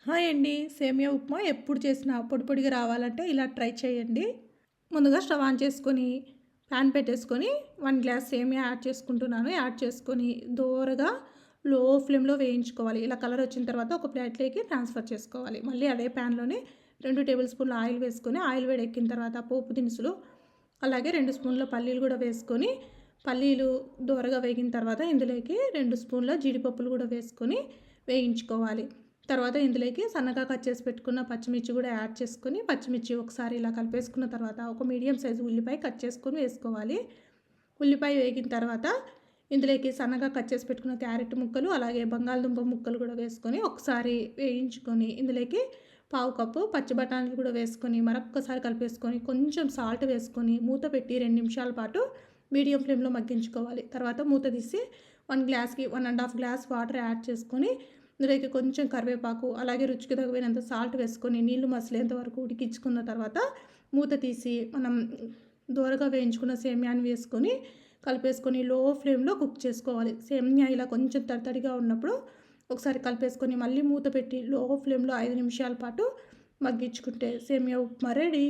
Hi అండి. సేమియా ఉప్మా ఎప్పుడు చేసినా పొడి పొడిగా రావాలంటే ఇలా ట్రై చేయండి. ముందుగా స్టవ్ ఆన్ చేసుకొని ప్యాన్ పెట్టేసుకొని 1 గ్లాస్ సేమియా యాడ్ చేసుకుంటున్నాను. యాడ్ చేసుకొని దోరగా లో ఫ్లేమ్‌లో వేయించుకోవాలి. ఇలా కలర్ వచ్చిన తర్వాత ఒక ప్లేట్‌లోకి ట్రాన్స్‌ఫర్ చేసుకోవాలి. మళ్ళీ అదే ప్యాన్‌లోనే 2 టేబుల్ స్పూన్ల ఆయిల్ వేసుకొని ఆయిల్ వేడెక్కిన తర్వాత పోపు దినుసులు అలాగే 2 స్పూన్ల పల్లీలు కూడా వేసుకొని పల్లీలు దోరగా వేగిన తర్వాత ఇందులోకి 2 స్పూన్ల జీడిపప్పులు కూడా వేసుకొని వేయించుకోవాలి. తర్వాత ఇందులోకి సన్నగా కట్ చేసి పెట్టుకున్న పచ్చిమిర్చి కూడా యాడ్ చేసుకొని పచ్చిమిర్చి ఒకసారి ఇలా కలిపేసుకున్న తర్వాత ఒక మీడియం సైజు ఉల్లిపాయ కట్ చేసుకొని వేసుకోవాలి. ఉల్లిపాయ వేగిన తర్వాత ఇందులోకి సన్నగా కట్ చేసి పెట్టుకున్న క్యారెట్ ముక్కలు అలాగే బంగాళదుంప ముక్కలు కూడా వేసుకొని ఒకసారి వేయించుకొని ఇందులోకి పావు కప్పు పచ్చి బఠానీలు కూడా వేసుకొని మరొక్కసారి కలిపేసుకొని కొంచెం సాల్ట్ వేసుకొని మూత పెట్టి 2 నిమిషాల పాటు మీడియం ఫ్లేమ్లో మగ్గించుకోవాలి. తర్వాత మూత తీసి 1 గ్లాస్కి 1.5 గ్లాస్ వాటర్ యాడ్ చేసుకొని ఇందులోకి కొంచెం కరివేపాకు అలాగే రుచికి తగినంత సాల్ట్ వేసుకొని నీళ్లు మసిలేంత వరకు ఉడికించుకున్న తర్వాత మూత తీసి మనం దోరగా వేయించుకున్న సేమ్యాన్ని వేసుకొని కలిపేసుకొని లో ఫ్లేమ్లో కుక్ చేసుకోవాలి. సేమ్యా ఇలా కొంచెం తడితడిగా ఉన్నప్పుడు ఒకసారి కలిపేసుకొని మళ్ళీ మూత పెట్టి లో ఫ్లేమ్లో 5 నిమిషాల పాటు మగ్గించుకుంటే సేమ్యా ఉప్మా రెడీ.